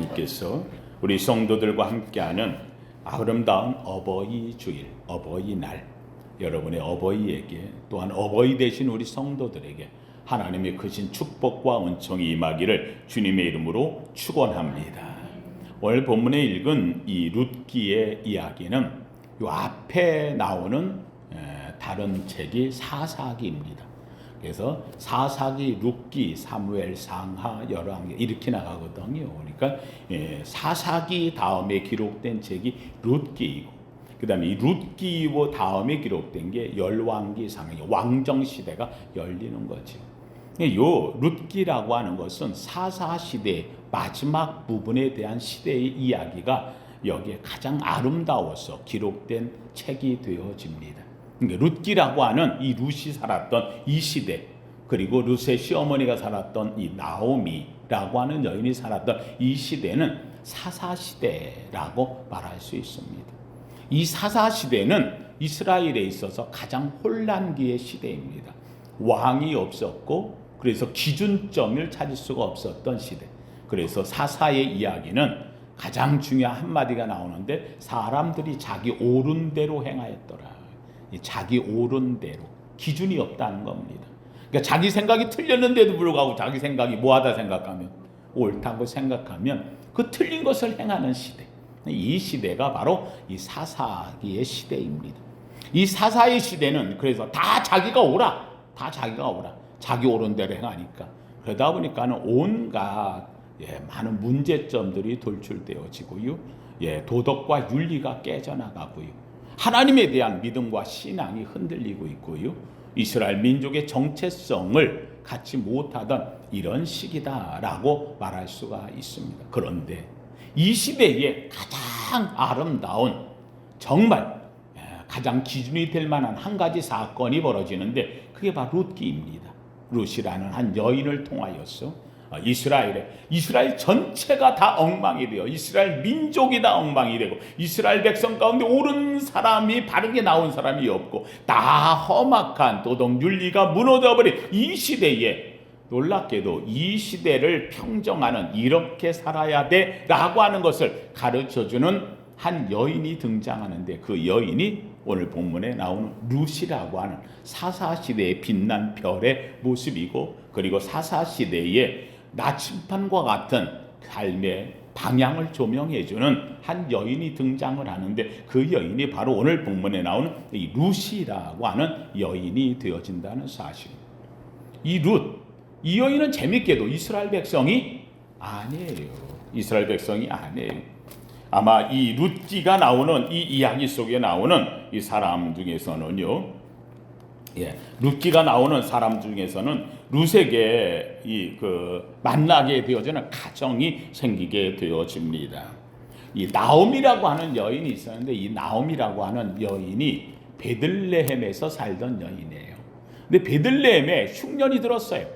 하나님께서 우리 성도들과 함께하는 아름다운 어버이 주일, 어버이날, 여러분의 어버이에게 또한 어버이 되신 우리 성도들에게 하나님의 크신 축복과 은총이 임하기를 주님의 이름으로 축원합니다. 오늘 본문에 읽은 이 룻기의 이야기는 이 앞에 나오는 다른 책이 사사기입니다. 그래서 사사기, 룻기, 사무엘, 상하, 열왕기 이렇게 나가거든요. 그러니까 사사기 다음에 기록된 책이 룻기이고, 그다음에 이 룻기 다음에 기록된 게 열왕기, 상하, 왕정 시대가 열리는 거죠. 요 룻기라고 하는 것은 사사 시대 마지막 부분에 대한 시대의 이야기가 여기에 가장 아름다워서 기록된 책이 되어집니다. 룻기라고 하는 이 룻이 살았던 이 시대, 그리고 룻의 시어머니가 살았던 이 나오미라고 하는 여인이 살았던 이 시대는 사사시대라고 말할 수 있습니다. 이 사사시대는 이스라엘에 있어서 가장 혼란기의 시대입니다. 왕이 없었고, 그래서 기준점을 찾을 수가 없었던 시대. 그래서 사사의 이야기는 가장 중요한 한마디가 나오는데, 사람들이 자기 옳은 대로 행하였더라. 자기 옳은 대로, 기준이 없다는 겁니다. 그러니까 자기 생각이 틀렸는데도 불구하고 자기 생각이 뭐하다 생각하면, 옳다고 생각하면 그 틀린 것을 행하는 시대. 이 시대가 바로 이 사사기의 시대입니다. 이 사사의 시대는 그래서 다 자기가 옳아, 자기 옳은 대로 행하니까, 그러다 보니까는 온갖 많은 문제점들이 돌출되어지고요, 도덕과 윤리가 깨져나가고요, 하나님에 대한 믿음과 신앙이 흔들리고 있고요, 이스라엘 민족의 정체성을 갖지 못하던 이런 시기다라고 말할 수가 있습니다. 그런데 이 시대에 가장 아름다운, 정말 가장 기준이 될 만한 한 가지 사건이 벌어지는데, 그게 바로 룻기입니다. 룻이라는 한 여인을 통하여서 이스라엘 전체가 다 엉망이 되어, 이스라엘 민족이 다 엉망이 되고, 이스라엘 백성 가운데 옳은 사람이, 바르게 나온 사람이 없고, 다 험악한 도덕 윤리가 무너져버린 이 시대에, 놀랍게도 이 시대를 평정하는, 이렇게 살아야 돼 라고 하는 것을 가르쳐주는 한 여인이 등장하는데, 그 여인이 오늘 본문에 나오는 룻이라고 하는 사사시대의 빛난 별의 모습이고, 그리고 사사시대의 나침판과 같은 삶의 방향을 조명해주는 한 여인이 등장을 하는데, 그 여인이 바로 오늘 본문에 나오는 이 룻이라고 하는 여인이 되어진다는 사실. 이 룻, 이 여인은 재밌게도 이스라엘 백성이 아니에요. 이스라엘 백성이 아니에요. 아마 이 룻기가 나오는 이 이야기 속에 나오는 이 사람 중에서는요, 룻기가 나오는 사람 중에서는 룻에게 만나게 되어지는 가정이 생기게 되어집니다. 이 나오미라고 하는 여인이 있었는데, 이 나오미라고 하는 여인이 베들레헴에서 살던 여인이에요. 근데 베들레헴에 흉년이 들었어요.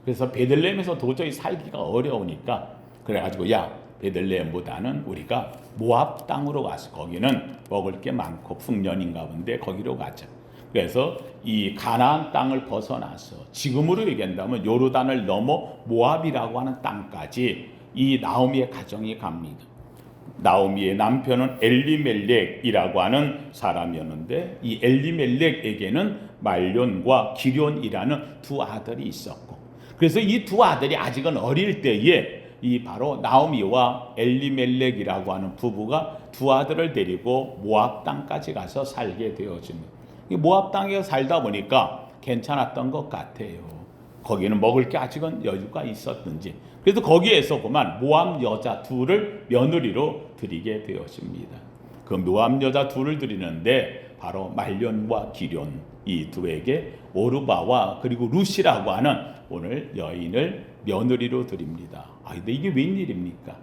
그래서 베들레헴에서 도저히 살기가 어려우니까, 그래가지고 베들레헴보다는 우리가 모압 땅으로 가서, 거기는 먹을 게 많고 풍년인가 본데 거기로 가자. 그래서 이 가나안 땅을 벗어나서, 지금으로 얘기한다면 요르단을 넘어 모압이라고 하는 땅까지 이 나오미의 가정이 갑니다. 나오미의 남편은 엘리멜렉이라고 하는 사람이었는데, 이 엘리멜렉에게는 말론과 기럨이라는 두 아들이 있었고, 그래서 이 두 아들이 아직은 어릴 때에 이 바로 나오미와 엘리멜렉이라고 하는 부부가 두 아들을 데리고 모압 땅까지 가서 살게 되어집니다. 모압 땅에 살다 보니까 괜찮았던 것 같아요. 거기는 먹을 게 아직은 여유가 있었든지, 그래서 거기에서 그만 모압 여자 둘을 며느리로 드리게 되어집니다. 그 모압 여자 둘을 드리는데 바로 말론과 기럨, 이 두에게 오르바와 그리고 룻이라고 하는 오늘 여인을 며느리로 드립니다. 근데 이게 웬일입니까?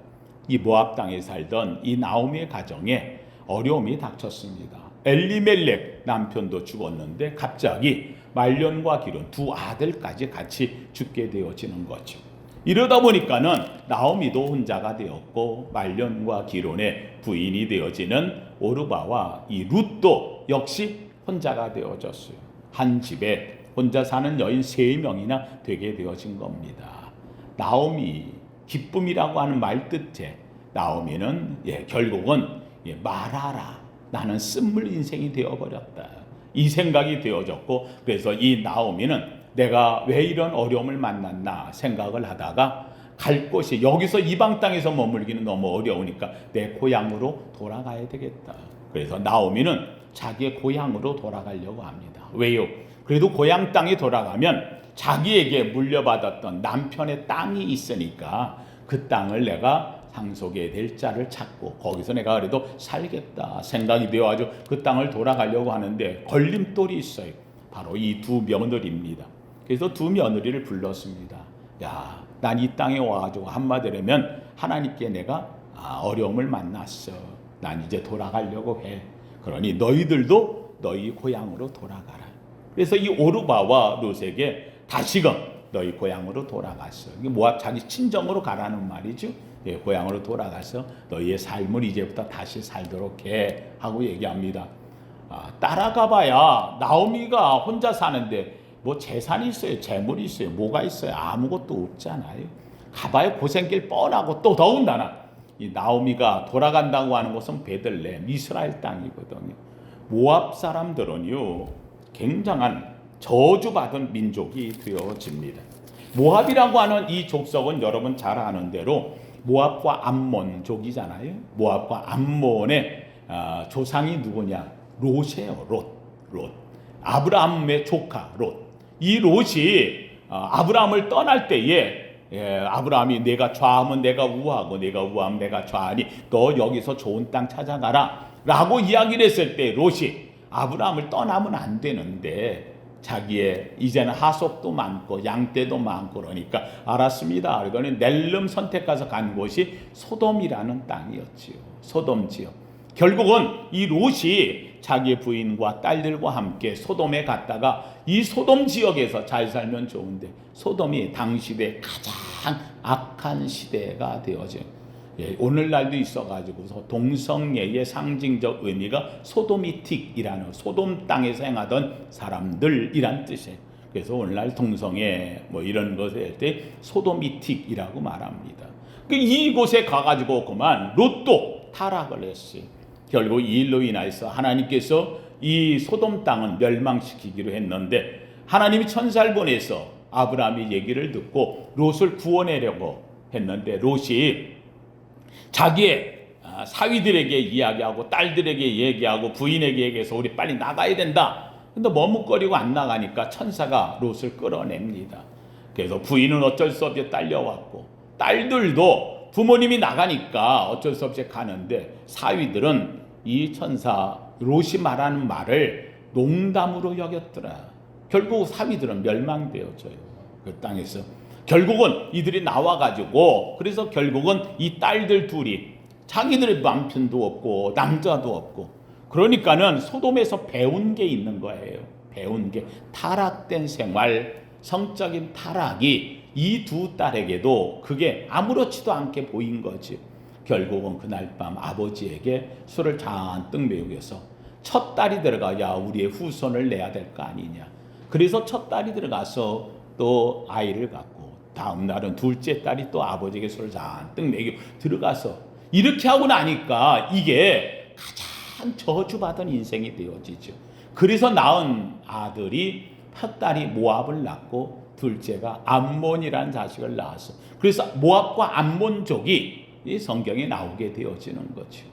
이 모압 땅에 살던 이 나오미의 가정에 어려움이 닥쳤습니다. 엘리멜렉 남편도 죽었는데 갑자기 말론과 기럨 두 아들까지 같이 죽게 되어지는 거죠. 이러다 보니까는 나오미도 혼자가 되었고, 말론과 기럨의 부인이 되어지는 오르바와 이 룻도 역시 혼자가 되어졌어요. 한 집에 혼자 사는 여인 3명이나 되게 되어진 겁니다. 나오미, 기쁨이라고 하는 말 뜻에 나오미는 결국은 말하라, 나는 쓴물 인생이 되어버렸다, 이 생각이 되어졌고, 그래서 이 나오미는 내가 왜 이런 어려움을 만났나 생각을 하다가 갈 곳이, 여기서 이방 땅에서 머물기는 너무 어려우니까 내 고향으로 돌아가야 되겠다. 그래서 나오미는 자기의 고향으로 돌아가려고 합니다. 왜요? 그래도 고향 땅에 돌아가면 자기에게 물려받았던 남편의 땅이 있으니까 그 땅을 내가 상속해야 될 자를 찾고 거기서 내가 그래도 살겠다 생각이 되어가지고 그 땅을 돌아가려고 하는데 걸림돌이 있어요. 바로 이 두 며느리입니다. 그래서 두 며느리를 불렀습니다. 야, 난 이 땅에 와가지고 한마디로 하면 하나님께 내가 어려움을 만났어. 난 이제 돌아가려고 해. 그러니 너희들도 너희 고향으로 돌아가라. 그래서 이 오르바와 룻에게 다시금 너희 고향으로 돌아갔어. 이게 모압 자기 친정으로 가라는 말이죠. 고향으로 돌아가서 너희의 삶을 이제부터 다시 살도록 해 하고 얘기합니다. 따라가봐야 나오미가 혼자 사는데 뭐 재산이 있어요, 재물이 있어요, 뭐가 있어요? 아무것도 없잖아요. 가봐야 고생길 뻔하고, 또 더군다나 이 나오미가 돌아간다고 하는 곳은 베들레헴, 이스라엘 땅이거든요. 모압 사람들은요 굉장한 저주받은 민족이 되어집니다. 모압이라고 하는 이 족속은 여러분 잘 아는 대로 모압과 암몬족이잖아요. 모압과 암몬의 조상이 누구냐? 롯이에요. 롯. 아브라함의 조카 롯. 이 롯이 아브라함을 떠날 때에 아브라함이 내가 좌하면 내가 우하고 내가 우하면 내가 좌하니 너 여기서 좋은 땅 찾아가라 라고 이야기를 했을 때 롯이 아브라함을 떠나면 안 되는데 자기의 이제는 하속도 많고 양떼도 많고 그러니까 알았습니다. 그러더니 낼름 선택해서 간 곳이 소돔이라는 땅이었지요. 소돔 지역. 결국은 이 롯이 자기의 부인과 딸들과 함께 소돔에 갔다가 이 소돔 지역에서 잘 살면 좋은데 소돔이 당시대 가장 악한 시대가 되어져. 오늘날도 있어가지고 동성애의 상징적 의미가 소도미틱이라는 소돔 땅에서 행하던 사람들이란 뜻이에요. 그래서 오늘날 동성애 뭐 이런 것을 할 때 소도미틱이라고 말합니다. 이곳에 가가지고 그만 롯도 타락을 했어요. 결국 이 일로 인해서 하나님께서 이 소돔 땅은 멸망시키기로 했는데 하나님이 천사를 보내서 아브라함의 얘기를 듣고 롯을 구원하려고 했는데 롯이 자기의 사위들에게 이야기하고 딸들에게 얘기하고 부인에게 얘기해서 우리 빨리 나가야 된다. 근데 머뭇거리고 안 나가니까 천사가 롯을 끌어냅니다. 그래서 부인은 어쩔 수 없이 딸려왔고 딸들도 부모님이 나가니까 어쩔 수 없이 가는데 사위들은 이 천사 롯이 말하는 말을 농담으로 여겼더라. 결국 사위들은 멸망되어져요. 그 땅에서. 결국은 이들이 나와가지고 그래서 결국은 이 딸들 둘이 자기들의 남편도 없고 남자도 없고 그러니까는 소돔에서 배운 게 있는 거예요. 배운 게 타락된 생활, 성적인 타락이 이 두 딸에게도 그게 아무렇지도 않게 보인 거지. 결국은 그날 밤 아버지에게 술을 잔뜩 먹여서 첫 딸이 들어가 야 우리의 후손을 내야 될 거 아니냐. 그래서 첫 딸이 들어가서 또 아이를 갖고 다음 날은 둘째 딸이 또 아버지에게 술을 잔뜩 먹여 들어가서 이렇게 하고 나니까 이게 가장 저주받은 인생이 되어지죠. 그래서 낳은 아들이 첫 딸이 모압을 낳고 둘째가 암몬이라는 자식을 낳았어. 그래서 모압과 암몬족이 이 성경에 나오게 되어지는 거죠.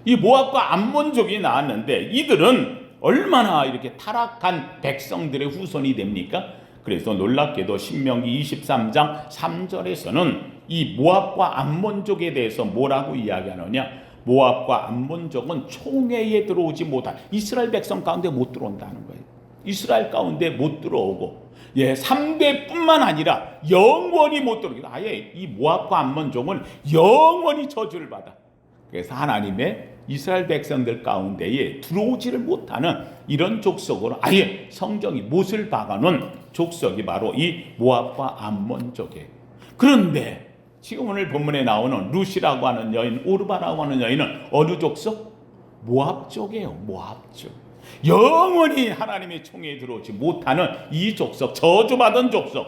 이 모압과 암몬족이 나왔는데 이들은 얼마나 이렇게 타락한 백성들의 후손이 됩니까? 그래서 놀랍게도 신명기 23장 3절에서는 이 모압과 암몬족에 대해서 뭐라고 이야기하느냐? 모압과 암몬족은 총회에 들어오지 못한 이스라엘 백성 가운데 못 들어온다는 거예요. 이스라엘 가운데 못 들어오고 3대뿐만 아니라 영원히 못 들어오게. 아예 이 모압과 암몬족은 영원히 저주를 받아. 그래서 하나님의 이스라엘 백성들 가운데에 들어오지를 못하는 이런 족속으로 아예 성경이 못을 박아놓은 족속이 바로 이 모압과 암몬족이에요. 그런데 지금 오늘 본문에 나오는 룻이라고 하는 여인, 오르바라고 하는 여인은 어느 족속? 모압족이에요. 모압족. 영원히 하나님의 총회에 들어오지 못하는 이 족속, 저주받은 족속.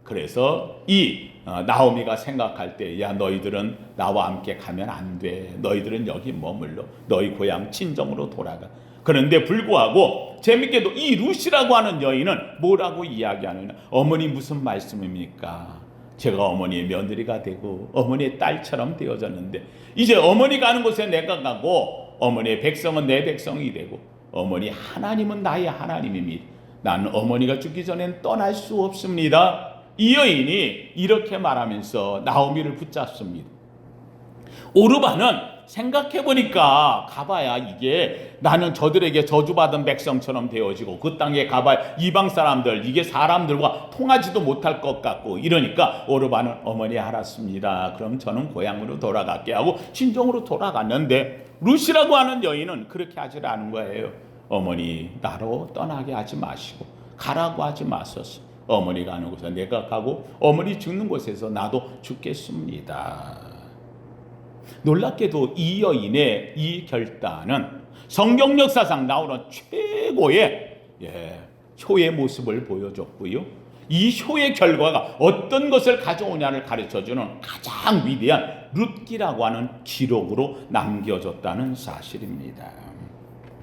그래서 이 나오미가 생각할 때, 야, 너희들은 나와 함께 가면 안 돼. 너희들은 여기 머물러. 너희 고향 친정으로 돌아가. 그런데 불구하고 재밌게도 이 루시라고 하는 여인은 뭐라고 이야기하느냐. 어머니 무슨 말씀입니까? 제가 어머니의 며느리가 되고 어머니의 딸처럼 되어졌는데 이제 어머니 가는 곳에 내가 가고 어머니의 백성은 내 백성이 되고 어머니 하나님은 나의 하나님입니다. 나는 어머니가 죽기 전엔 떠날 수 없습니다. 이 여인이 이렇게 말하면서 나오미를 붙잡습니다. 오르바는 생각해보니까 가봐야 이게 나는 저들에게 저주받은 백성처럼 되어지고 그 땅에 가봐야 이방 사람들, 이게 사람들과 통하지도 못할 것 같고 이러니까 오르바는 어머니 알았습니다. 그럼 저는 고향으로 돌아갈게 하고 친정으로 돌아갔는데 루시라고 하는 여인은 그렇게 하질 않은 거예요. 어머니 나로 떠나게 하지 마시고 가라고 하지 마소서. 어머니가 가는 곳에 내가 가고 어머니 죽는 곳에서 나도 죽겠습니다. 놀랍게도 이 여인의 이 결단은 성경 역사상 나오는 최고의 효의 모습을 보여줬고요. 이 효의 결과가 어떤 것을 가져오냐를 가르쳐주는 가장 위대한 룻기라고 하는 기록으로 남겨졌다는 사실입니다.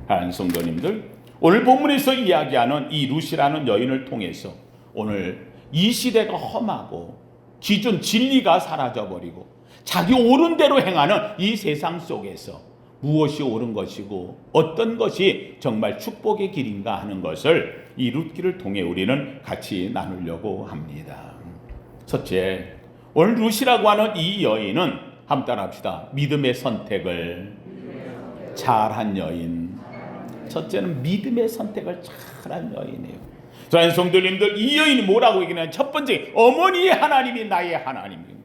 하나님 성도님들, 오늘 본문에서 이야기하는 이 룻이라는 여인을 통해서 오늘 이 시대가 험하고 기준 진리가 사라져버리고 자기 옳은 대로 행하는 이 세상 속에서 무엇이 옳은 것이고 어떤 것이 정말 축복의 길인가 하는 것을 이 룻기를 통해 우리는 같이 나누려고 합니다. 첫째, 오늘 룻이라고 하는 이 여인은 한번 따라합시다. 믿음의 선택을 잘한 여인. 첫째는 믿음의 선택을 잘한 여인이에요. 사랑하는 성도님들, 이 여인이 뭐라고 얘기하냐면 첫 번째, 어머니의 하나님이 나의 하나님입니다.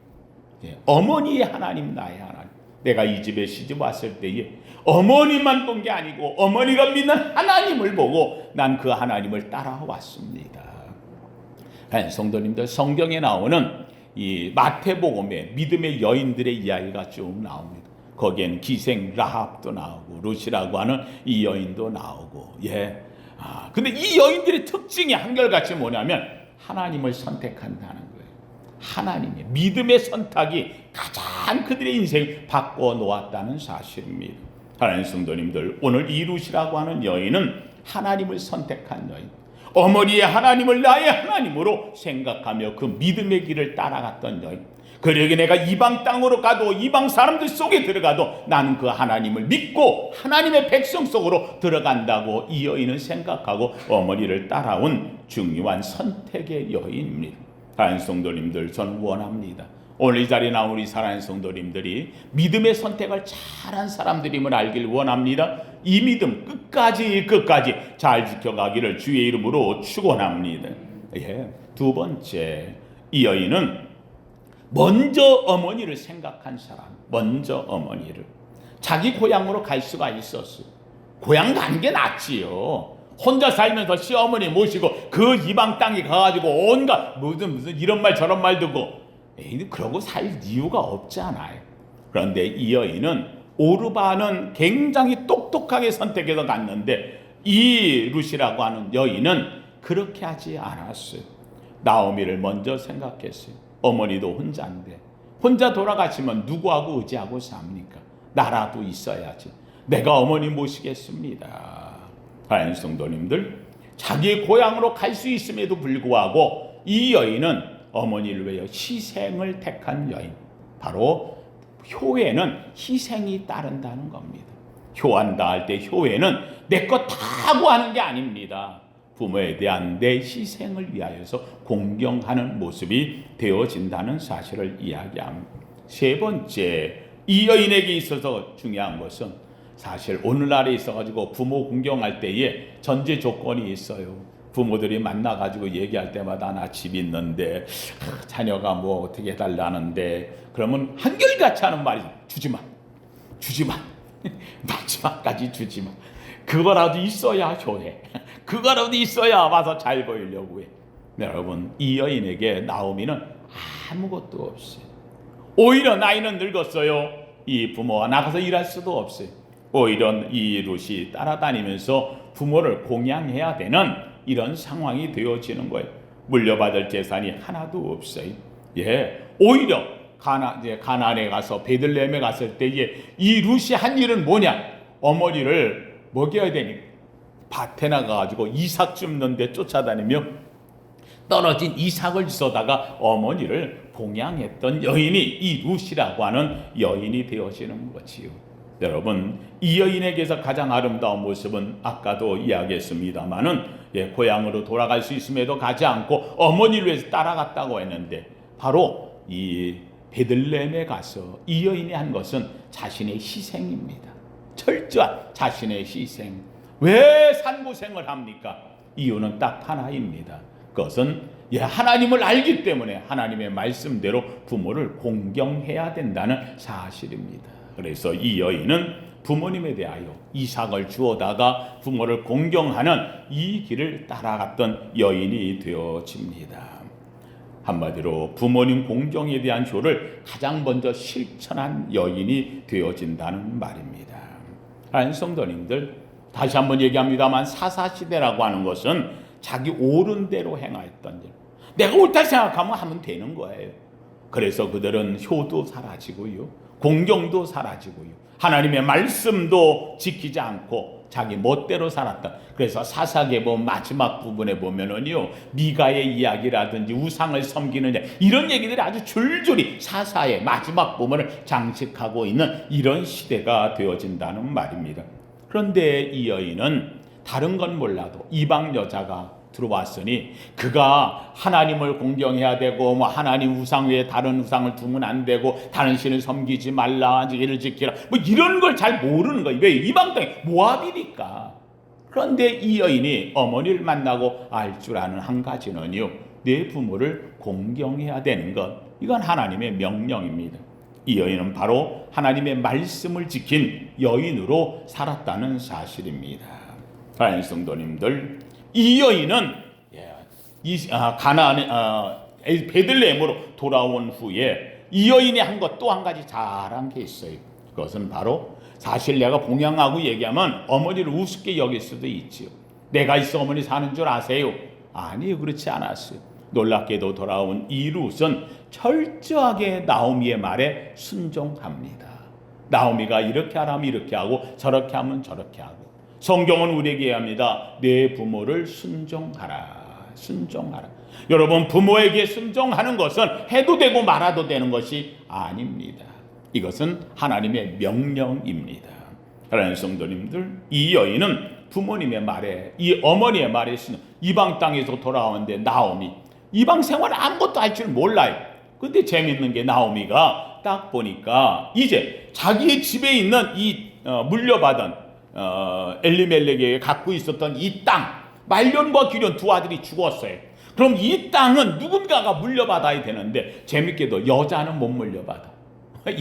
어머니의 하나님, 나의 하나님. 내가 이 집에 시집 왔을 때에 어머니만 본 게 아니고 어머니가 믿는 하나님을 보고 난 그 하나님을 따라왔습니다. 성도님들, 성경에 나오는 이 마태복음에 믿음의 여인들의 이야기가 쭉 나옵니다. 거기엔 기생 라합도 나오고 룻이라고 하는 이 여인도 나오고 근데 이 여인들의 특징이 한결같이 뭐냐면 하나님을 선택한다는 거예요. 하나님의 믿음의 선택이 가장 그들의 인생을 바꿔놓았다는 사실입니다. 하나님 성도님들, 오늘 이 룻이라고 하는 여인은 하나님을 선택한 여인, 어머니의 하나님을 나의 하나님으로 생각하며 그 믿음의 길을 따라갔던 여인. 그러게 내가 이방 땅으로 가도 이방 사람들 속에 들어가도 나는 그 하나님을 믿고 하나님의 백성 속으로 들어간다고 이 여인은 생각하고 어머니를 따라온 중요한 선택의 여인입니다. 사랑하는 성도님들, 저는 원합니다. 오늘 이 자리에 나온 우리 사랑하는 성도님들이 믿음의 선택을 잘한 사람들임을 알길 원합니다. 이 믿음 끝까지 잘 지켜가기를 주의 이름으로 축원합니다. 두 번째, 이 여인은 먼저 어머니를 생각한 사람, 먼저 어머니를. 자기 고향으로 갈 수가 있었어요. 고향 가는 게 낫지요. 혼자 살면서 시어머니 모시고 그 이방 땅에 가가지고 온갖 무슨 이런 말 저런 말 듣고 그러고 살 이유가 없잖아요. 그런데 이 여인은 오르바는 굉장히 똑똑하게 선택해서 갔는데 이 룻이라고 하는 여인은 그렇게 하지 않았어요. 나오미를 먼저 생각했어요. 어머니도 혼자인데 혼자 돌아가시면 누구하고 의지하고 삽니까? 나라도 있어야지. 내가 어머니 모시겠습니다. 하나님 성도님들, 자기 고향으로 갈 수 있음에도 불구하고 이 여인은 어머니를 위해 희생을 택한 여인. 바로 효에는 희생이 따른다는 겁니다. 효한다 할 때 효에는 내 것 다고 하는 게 아닙니다. 부모에 대한 내 희생을 위하여서 공경하는 모습이 되어진다는 사실을 이야기합니다. 세 번째, 이 여인에게 있어서 중요한 것은 사실 오늘날에 있어가지고 부모 공경할 때에 전제 조건이 있어요. 부모들이 만나가지고 얘기할 때마다 나 집 있는데 자녀가 뭐 어떻게 해달라는데 그러면 한결같이 하는 말이 주지마 마지막까지 주지마. 그거라도 있어야 효해. 그거라도 있어야 와서 잘 보이려고 해. 여러분, 이 여인에게 나오미는 아무것도 없어요. 오히려 나이는 늙었어요. 이 부모가 나가서 일할 수도 없어요. 오히려 이 룻이 따라다니면서 부모를 공양해야 되는 이런 상황이 되어지는 거예요. 물려받을 재산이 하나도 없어요. 예, 오히려 가나안에 가서 베들레헴에 갔을 때에 이 룻이 한 일은 뭐냐? 어머니를 먹여야 되니 밭에 나가가지고 이삭 줍는데 쫓아다니며 떨어진 이삭을 주워다가 어머니를 봉양했던 여인이 이 룻이라고 하는 여인이 되어지는 거지요. 여러분, 이 여인에게서 가장 아름다운 모습은 아까도 이야기했습니다마는 고향으로 돌아갈 수 있음에도 가지 않고 어머니를 위해서 따라갔다고 했는데, 바로 이 베들레헴에 가서 이 여인이 한 것은 자신의 희생입니다. 철저한 자신의 희생. 왜 산고생을 합니까? 이유는 딱 하나입니다. 그것은 하나님을 알기 때문에 하나님의 말씀대로 부모를 공경해야 된다는 사실입니다. 그래서 이 여인은 부모님에 대하여 이삭을 주어다가 부모를 공경하는 이 길을 따라갔던 여인이 되어집니다. 한마디로 부모님 공경에 대한 조를 가장 먼저 실천한 여인이 되어진다는 말입니다. 성도님들, 다시 한번 얘기합니다만 사사시대라고 하는 것은 자기 옳은 대로 행하였던 일, 내가 옳다 생각하면 하면 되는 거예요. 그래서 그들은 효도 사라지고요, 공경도 사라지고요, 하나님의 말씀도 지키지 않고 자기 멋대로 살았다. 그래서 사사계보 마지막 부분에 보면은요, 미가의 이야기라든지 우상을 섬기는 이런 얘기들이 아주 줄줄이 사사의 마지막 부분을 장식하고 있는 이런 시대가 되어진다는 말입니다. 그런데 이 여인은 다른 건 몰라도 이방 여자가 들어왔으니 그가 하나님을 공경해야 되고 하나님 우상 외에 다른 우상을 두면 안 되고 다른 신을 섬기지 말라, 이를 지키라, 이런 걸 잘 모르는 거예요. 왜? 이방 땅에 모압이니까. 그런데 이 여인이 어머니를 만나고 알 줄 아는 한 가지는요, 내 부모를 공경해야 되는 것, 이건 하나님의 명령입니다. 이 여인은 바로 하나님의 말씀을 지킨 여인으로 살았다는 사실입니다. 사랑하는 성도님들, 이 여인은 가나안에 베들레헴으로 돌아온 후에 이 여인이 한 것 또 한 가지 잘한 게 있어요. 그것은 바로, 사실 내가 봉양하고 얘기하면 어머니를 우습게 여길 수도 있지요. 내가 있어 어머니 사는 줄 아세요? 아니요, 그렇지 않았어요. 놀랍게도 돌아온 이 룻은 철저하게 나오미의 말에 순종합니다. 나오미가 이렇게 하라면 이렇게 하고 저렇게 하면 저렇게 하고. 성경은 우리에게 합니다. 내 부모를 순종하라. 순종하라. 여러분, 부모에게 순종하는 것은 해도 되고 말아도 되는 것이 아닙니다. 이것은 하나님의 명령입니다. 사랑하는 성도님들, 이 여인은 부모님의 말에, 이 어머니의 말에 이방 땅에서 돌아오는데 나오미, 이방 생활 아무것도 할 줄 몰라요. 근데 재밌는 게 나오미가 딱 보니까 이제 자기의 집에 있는 이 물려받은 엘리멜렉에게 갖고 있었던 이 땅, 말년과 기련 두 아들이 죽었어요. 그럼 이 땅은 누군가가 물려받아야 되는데, 재밌게도 여자는 못 물려받아.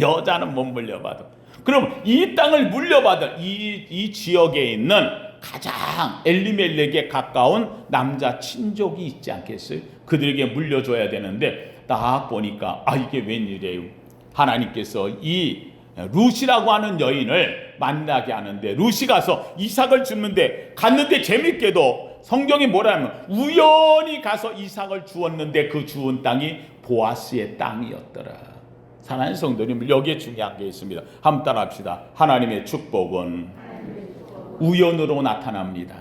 여자는 못 물려받아. 그럼 이 땅을 물려받을 이 지역에 있는 가장 엘리멜렉에 가까운 남자 친족이 있지 않겠어요? 그들에게 물려줘야 되는데, 딱 보니까 이게 웬일이에요? 하나님께서 이 룻이라고 하는 여인을 만나게 하는데, 룻이 가서 이삭을 줍는데, 갔는데 재밌게도 성경이 뭐라면 우연히 가서 이삭을 주었는데 그 주운 땅이 보아스의 땅이었더라. 사랑하는 성도님, 여기에 중요한 게 있습니다. 한번 따라합시다. 하나님의 축복은 우연으로 나타납니다.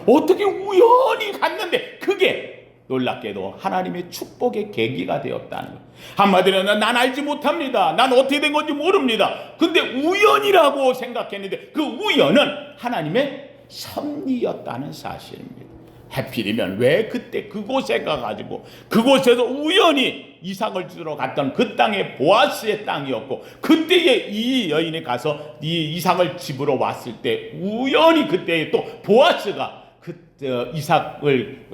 어떻게 우연히 갔는데 그게 놀랍게도 하나님의 축복의 계기가 되었다는 거예요. 한마디로 난 알지 못합니다. 난 어떻게 된 건지 모릅니다. 근데 우연이라고 생각했는데 그 우연은 하나님의 섭리였다는 사실입니다. 하필이면 왜 그때 그곳에 가가지고 그곳에서 우연히 이삭을 주러 갔던 그 땅이 보아스의 땅이었고, 그때에 이 여인이 가서 이 이삭을 집으로 왔을 때 우연히 그때에 또 보아스가 이삭을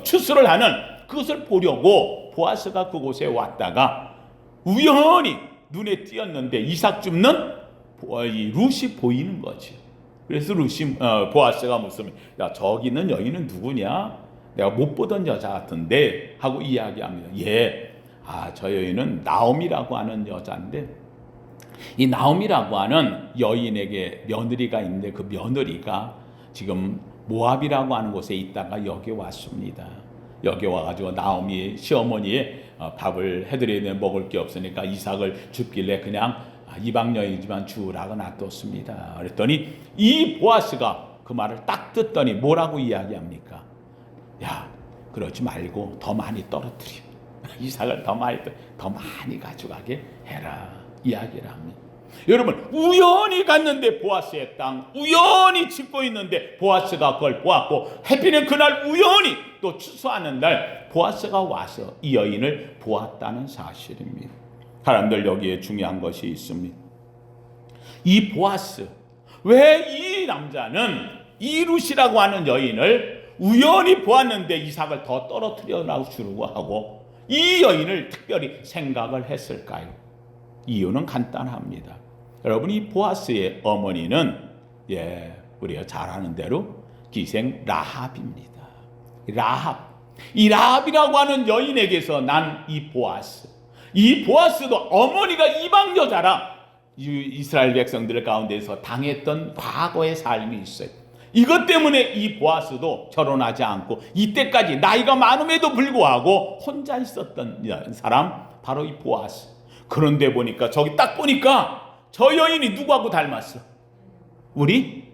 추수를 하는 그것을 보려고 보아스가 그곳에 왔다가 우연히 눈에 띄었는데 이삭 줍는 이 룻이 보이는 거지. 그래서 보아스가 묻습니다. 야, 저기 있는 여인은 누구냐? 내가 못 보던 여자 같은데 하고 이야기합니다. 저 여인은 나오미라고 하는 여자인데, 이 나오미라고 하는 여인에게 며느리가 있는데 그 며느리가 지금 모압이라고 하는 곳에 있다가 여기 왔습니다. 여기 와가지고 나오미 시어머니의 밥을 해드려야 되는 먹을 게 없으니까 이삭을 줍길래 그냥 이방 여인이지만 주라고 놔뒀습니다. 그랬더니 이 보아스가 그 말을 딱 듣더니 뭐라고 이야기합니까? 야, 그러지 말고 더 많이 떨어뜨려. 이삭을 더 많이 가져가게 해라. 이야기를 합니다. 여러분, 우연히 갔는데 보아스의 땅, 우연히 짓고 있는데 보아스가 그걸 보았고, 해피는 그날 우연히 또 추수하는 날 보아스가 와서 이 여인을 보았다는 사실입니다. 사람들 여기에 중요한 것이 있습니다. 이 보아스, 왜 이 남자는 이 룻이라고 하는 여인을 우연히 보았는데 이삭을 더 떨어뜨려라고 주려고 하고 이 여인을 특별히 생각을 했을까요? 이유는 간단합니다. 여러분, 이 보아스의 어머니는 우리가 잘 아는 대로 기생 라합입니다. 이 라합이라고 하는 여인에게서 난 이 보아스도 어머니가 이방 여자라 이스라엘 백성들 가운데서 당했던 과거의 삶이 있어요. 이것 때문에 이 보아스도 결혼하지 않고 이때까지 나이가 많음에도 불구하고 혼자 있었던 사람, 바로 이 보아스. 그런데 보니까 딱 보니까 저 여인이 누구하고 닮았어? 우리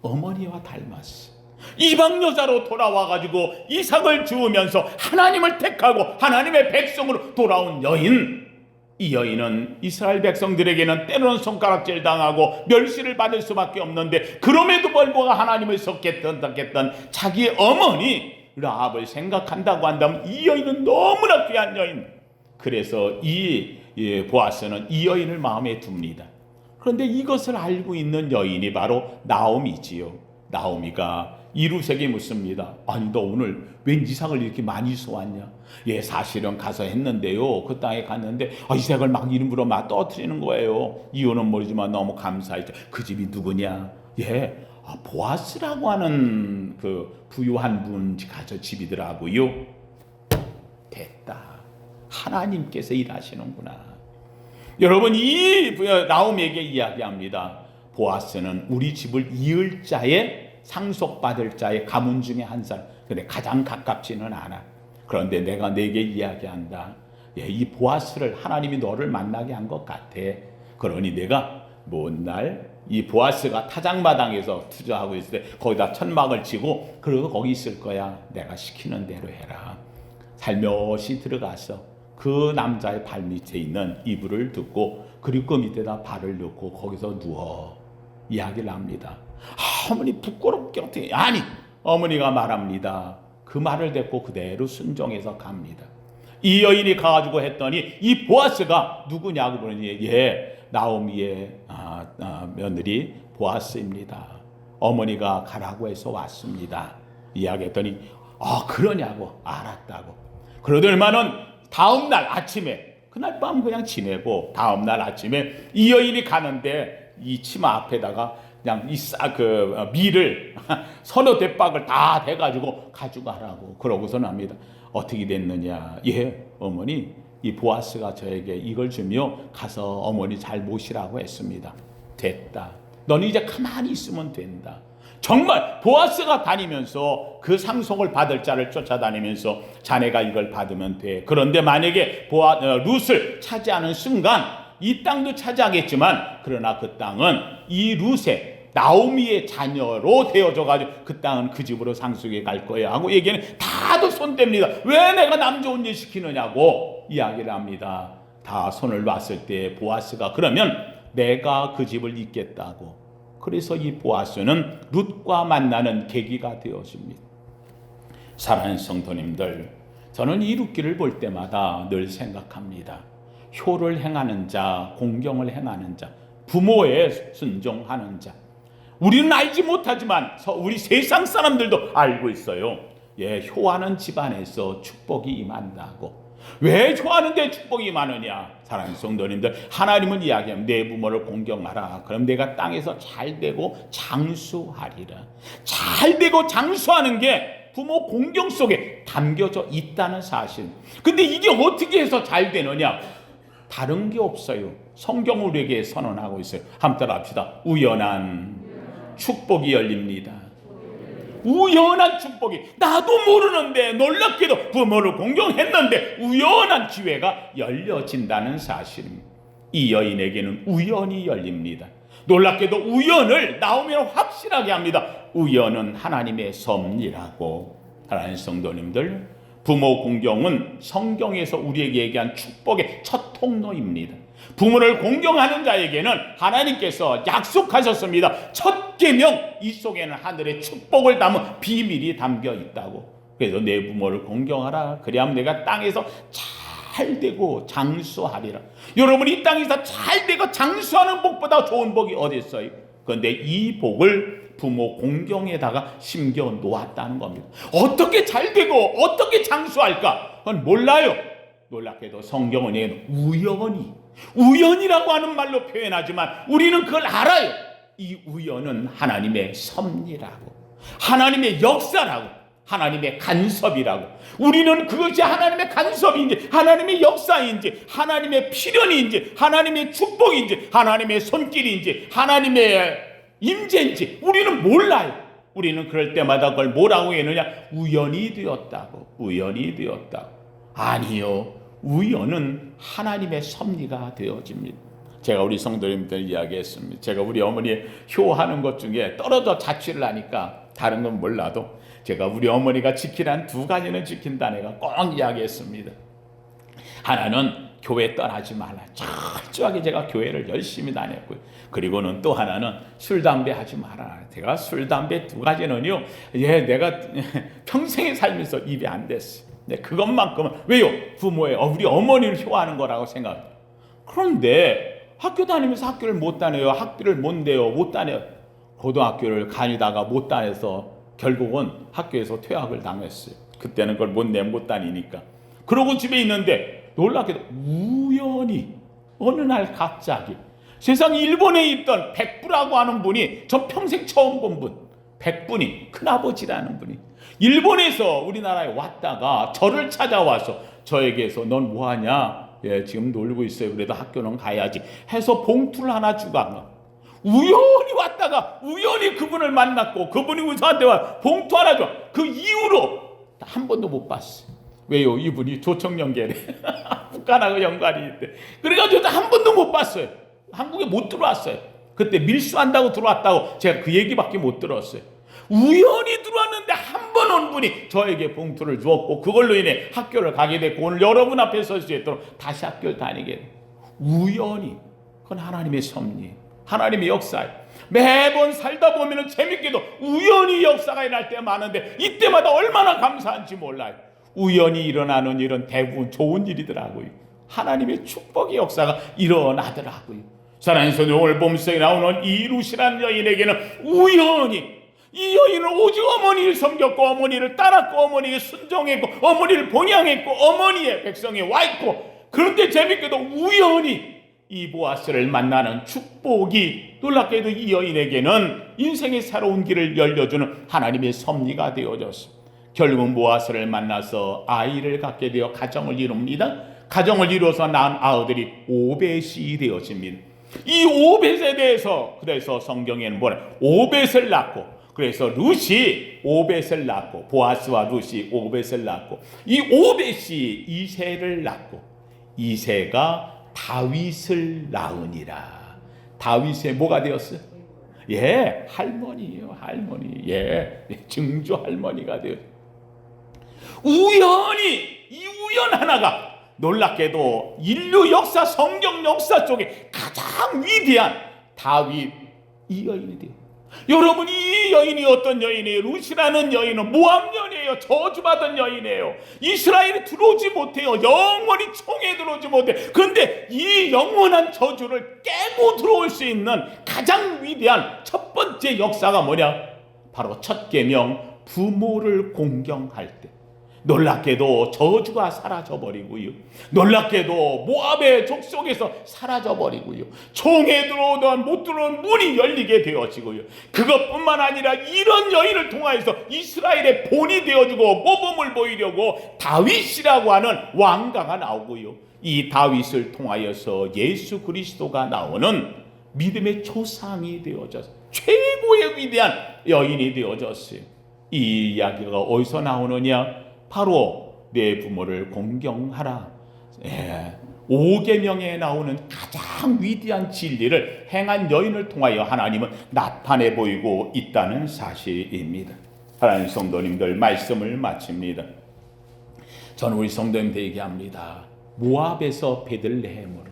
어머니와 닮았어. 이방 여자로 돌아와가지고 이삭을 주우면서 하나님을 택하고 하나님의 백성으로 돌아온 여인. 이 여인은 이스라엘 백성들에게는 때로는 손가락질 당하고 멸시를 받을 수밖에 없는데 그럼에도 불구하고 하나님을 속겠던 자기의 어머니 라합을 생각한다고 한다면 이 여인은 너무나 귀한 여인. 그래서 이 보아스는 이 여인을 마음에 둡니다. 그런데 이것을 알고 있는 여인이 바로 나오미지요. 나오미가 이 룻에게 묻습니다. 아니, 너 오늘 웬 이삭을 이렇게 많이 쏘았냐? 사실은 가서 했는데요. 그 땅에 갔는데 이삭을 막 일부러 막 떠뜨리는 거예요. 이유는 모르지만 너무 감사했죠. 그 집이 누구냐? 보아스라고 하는 그 부유한 분 가서 집이더라고요. 됐다. 하나님께서 일하시는구나. 여러분, 이 나오미에게 이야기합니다. 보아스는 우리 집을 이을 자의 상속받을 자의 가문 중에 한 사람. 근데 가장 가깝지는 않아. 그런데 내가 내게 이야기한다. 이 보아스를 하나님이 너를 만나게 한 것 같아. 그러니 내가 먼 날 이 보아스가 타작마당에서 투자하고 있을 때 거기다 천막을 치고 그리고 거기 있을 거야. 내가 시키는 대로 해라. 살며시 들어가서 그 남자의 발밑에 있는 이불을 듣고 그리고 그 밑에다 발을 넣고 거기서 누워 이야기를 합니다. 어머니 부끄럽게 어떻게? 아니, 어머니가 말합니다. 그 말을 듣고 그대로 순종해서 갑니다. 이 여인이 가가지고 했더니 이 보아스가 누구냐고 그러니 나오미의 며느리 보아스입니다. 어머니가 가라고 해서 왔습니다. 이야기했더니 그러냐고 알았다고. 그러더니만은 다음날 아침에 그날 밤 그냥 지내고 다음날 아침에 이 여인이 가는데 이 치마 앞에다가 그냥 밀을 서너 대박을 다 대가지고 가져가라고 그러고서는 합니다. 어떻게 됐느냐? 어머니, 이 보아스가 저에게 이걸 주며 가서 어머니 잘 모시라고 했습니다. 됐다. 너는 이제 가만히 있으면 된다. 정말 보아스가 다니면서 그 상속을 받을 자를 쫓아다니면서 자네가 이걸 받으면 돼. 그런데 만약에 룻을 차지하는 순간 이 땅도 차지하겠지만 그러나 그 땅은 이 룻의 나오미의 자녀로 되어져가지고 그 땅은 그 집으로 상속해 갈 거야 하고 얘기는 다도 손댑니다. 왜 내가 남 좋은 일 시키느냐고 이야기를 합니다. 다 손을 놨을 때 보아스가 그러면 내가 그 집을 잇겠다고. 그래서 이 보아스는 룻과 만나는 계기가 되어집니다. 사랑하는 성도님들, 저는 이 룻기를 볼 때마다 늘 생각합니다. 효를 행하는 자, 공경을 행하는 자, 부모에 순종하는 자. 우리는 알지 못하지만 우리 세상 사람들도 알고 있어요. 효하는 집안에서 축복이 임한다고. 왜 효하는데 축복이 임하느냐? 사랑하는 성도님들, 하나님은 이야기하면 내 부모를 공경하라. 그럼 내가 땅에서 잘되고 장수하리라. 잘되고 장수하는 게 부모 공경 속에 담겨져 있다는 사실. 근데 이게 어떻게 해서 잘 되느냐? 다른 게 없어요. 성경 우리에게 선언하고 있어요. 함께 합시다. 우연한 축복이 열립니다. 우연한 축복이, 나도 모르는데 놀랍게도 부모를 공경했는데 우연한 기회가 열려진다는 사실입니다. 이 여인에게는 우연이 열립니다. 놀랍게도 우연을 나오면 확실하게 합니다. 우연은 하나님의 섭리라고. 하나님 성도님들, 부모 공경은 성경에서 우리에게 얘기한 축복의 첫 통로입니다. 부모를 공경하는 자에게는 하나님께서 약속하셨습니다. 첫 계명, 이 속에는 하늘의 축복을 담은 비밀이 담겨 있다고. 그래서 내 부모를 공경하라. 그래야 내가 땅에서 잘 되고 장수하리라. 여러분이 이 땅에서 잘 되고 장수하는 복보다 좋은 복이 어디 있어요? 그런데 이 복을 부모 공경에다가 심겨 놓았다는 겁니다. 어떻게 잘 되고 어떻게 장수할까? 그건 몰라요. 놀랍게도 성경은 우연이라고 하는 말로 표현하지만 우리는 그걸 알아요. 이 우연은 하나님의 섭리라고, 하나님의 역사라고, 하나님의 간섭이라고. 우리는 그것이 하나님의 간섭인지 하나님의 역사인지 하나님의 필연인지 하나님의 축복인지 하나님의 손길인지 하나님의 임재인지 우리는 몰라요. 우리는 그럴 때마다 그걸 뭐라고 했느냐? 우연이 되었다고. 우연이 되었다고. 아니요, 우연은 하나님의 섭리가 되어집니다. 제가 우리 성도님들 이야기했습니다. 제가 우리 어머니 효하는 것 중에 떨어져 자취를 하니까 다른 건 몰라도 제가 우리 어머니가 지키란 두 가지는 지킨다 내가 꼭 이야기했습니다. 하나는 교회 떠나지 말라. 철저하게 제가 교회를 열심히 다녔고요. 그리고는 또 하나는 술, 담배 하지 마라. 제가 술, 담배 두 가지는요, 내가 평생에 살면서 입에 안 댔어요. 그것만큼은, 왜요? 부모의, 우리 어머니를 효하는 거라고 생각해요. 그런데 학교 다니면서 학교를 못 다녀요. 학비를 못 내요. 못 다녀요. 고등학교를 다니다가 못 다녀서 결국은 학교에서 퇴학을 당했어요. 그때는 그걸 못 다니니까. 그러고 집에 있는데 놀랍게도 우연히 어느 날 갑자기 세상 일본에 있던 백부라고 하는 분이, 전 평생 처음 본 분, 백분이, 큰아버지라는 분이 일본에서 우리나라에 왔다가 저를 찾아와서 저에게서 넌 뭐하냐? 지금 놀고 있어요. 그래도 학교는 가야지 해서 봉투를 하나 주고 간 거야. 우연히 왔다가 우연히 그분을 만났고 그분이 저한테 와 봉투 하나 줘. 그 이후로 한 번도 못 봤어요. 왜요? 이분이 조청연계래. 북한하고 연관이 있대. 그래가지고 한 번도 못 봤어요. 한국에 못 들어왔어요. 그때 밀수한다고 들어왔다고 제가 그 얘기밖에 못 들었어요. 우연히 들어왔는데 한 번 온 분이 저에게 봉투를 주었고 그걸로 인해 학교를 가게 됐고 오늘 여러분 앞에 설 수 있도록 다시 학교를 다니게 돼요. 우연히. 그건 하나님의 섭리, 하나님의 역사예요. 매번 살다 보면 재밌게도 우연히 역사가 일어날 때가 많은데 이때마다 얼마나 감사한지 몰라요. 우연히 일어나는 일은 대부분 좋은 일이더라고요. 하나님의 축복의 역사가 일어나더라고요. 사랑하는 성도, 오늘 본문에 나오는 이 루시라는 여인에게는 우연히, 이 여인은 오직 어머니를 섬겼고 어머니를 따랐고 어머니에 순종했고 어머니를 봉양했고 어머니의 백성에 와 있고, 그런데 재밌게도 우연히 이 보아스를 만나는 축복이 놀랍게도 이 여인에게는 인생의 새로운 길을 열려주는 하나님의 섭리가 되어졌습니다. 결국은 보아스를 만나서 아이를 갖게 되어 가정을 이룹니다. 가정을 이루어서 낳은 아우들이 오벳이 되어집니다. 이 오벳에 대해서 그래서 성경에는 뭐래? 오벳을 낳고, 그래서 룻이 오벳을 낳고, 보아스와 룻이 오벳을 낳고, 이 오벳이 이새를 낳고, 이새가 다윗을 낳으니라. 다윗의 뭐가 되었어요? 할머니예요. 할머니. 증조 할머니가 되었어요. 우연히 이 우연 하나가 놀랍게도 인류 역사, 성경 역사 속에 가장 위대한 다윗, 이 여인이 돼요. 여러분, 이 여인이 어떤 여인이에요? 룻이라는 여인은 모압 여인이에요. 저주받은 여인이에요. 이스라엘이 들어오지 못해요. 영원히 총에 들어오지 못해. 그런데 이 영원한 저주를 깨고 들어올 수 있는 가장 위대한 첫 번째 역사가 뭐냐? 바로 첫 계명, 부모를 공경할 때 놀랍게도 저주가 사라져버리고요. 놀랍게도 모압의 족속에서 사라져버리고요. 총에 들어오던 못 들어온 문이 열리게 되어지고요. 그것뿐만 아니라 이런 여인을 통하여서 이스라엘의 본이 되어주고 모범을 보이려고 다윗이라고 하는 왕가가 나오고요. 이 다윗을 통하여서 예수 그리스도가 나오는 믿음의 조상이 되어졌어요. 최고의 위대한 여인이 되어졌어요. 이 이야기가 어디서 나오느냐? 바로 내 부모를 공경하라. 5계명에 나오는 가장 위대한 진리를 행한 여인을 통하여 하나님은 나타내 보이고 있다는 사실입니다. 하나님 성도님들, 말씀을 마칩니다. 저는 우리 성도님들 얘기합니다. 모압에서 베들레헴으로,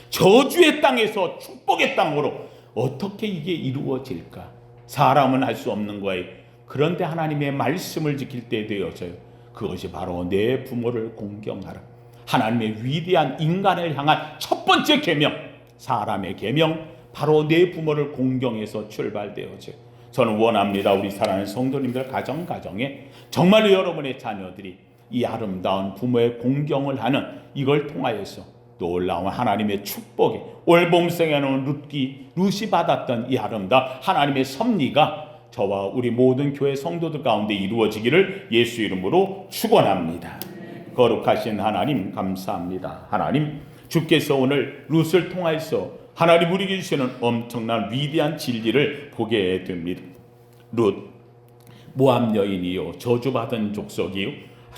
저주의 땅에서 축복의 땅으로 어떻게 이게 이루어질까? 사람은 할 수 없는 거예요. 그런데 하나님의 말씀을 지킬 때 되어져요. 그것이 바로 내 부모를 공경하라. 하나님의 위대한 인간을 향한 첫 번째 계명, 사람의 계명, 바로 내 부모를 공경해서 출발되어져요. 저는 원합니다. 우리 사랑하는 성도님들 가정에 정말로 여러분의 자녀들이 이 아름다운 부모의 공경을 하는 이걸 통하여서 놀라운 하나님의 축복이, 오늘 본성에 나온 룻이 받았던 이 아름다운 하나님의 섭리가 저와 우리 모든 교회 성도들 가운데 이루어지기를 예수 이름으로 축원합니다. 거룩하신 하나님 감사합니다. 하나님, 주께서 오늘 룻을 통해서 하나님 우리에게 주시는 엄청난 위대한 진리를 보게 됩니다. 룻, 모압 여인이요, 저주받은 족속이요,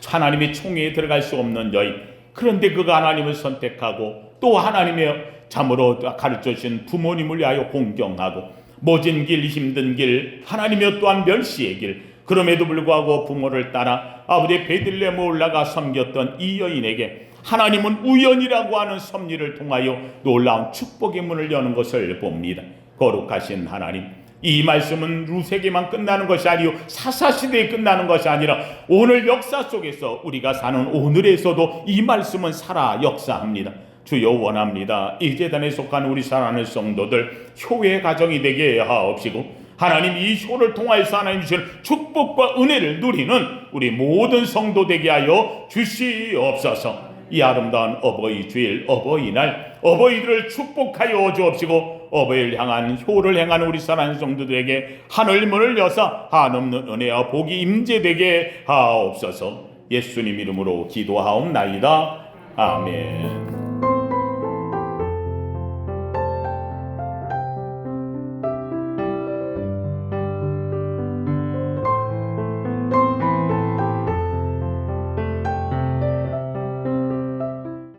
하나님의 총회에 들어갈 수 없는 여인. 그런데 그가 하나님을 선택하고 또 하나님의 참으로 가르쳐 주신 부모님을 위하여 공경하고, 모진 길, 힘든 길, 하나님의 또한 멸시의 길, 그럼에도 불구하고 부모를 따라 아버지 베들레헴에 올라가 섬겼던 이 여인에게 하나님은 우연이라고 하는 섭리를 통하여 놀라운 축복의 문을 여는 것을 봅니다. 거룩하신 하나님, 이 말씀은 룻에게만 끝나는 것이 아니요, 사사시대에 끝나는 것이 아니라 오늘 역사 속에서 우리가 사는 오늘에서도 이 말씀은 살아 역사합니다. 주여, 원합니다. 이 재단에 속한 우리 사랑하는 성도들 효의 가정이 되게 하옵시고, 하나님 이 효를 통하여서 하나님 주시는 축복과 은혜를 누리는 우리 모든 성도 되게 하여 주시옵소서. 이 아름다운 어버이 주일, 어버이날, 어버이들을 축복하여 주옵시고, 어버이를 향한 효를 행하는 우리 사랑하는 성도들에게 하늘 문을 여사 한없는 은혜와 복이 임재되게 하옵소서. 예수님 이름으로 기도하옵나이다. 아멘.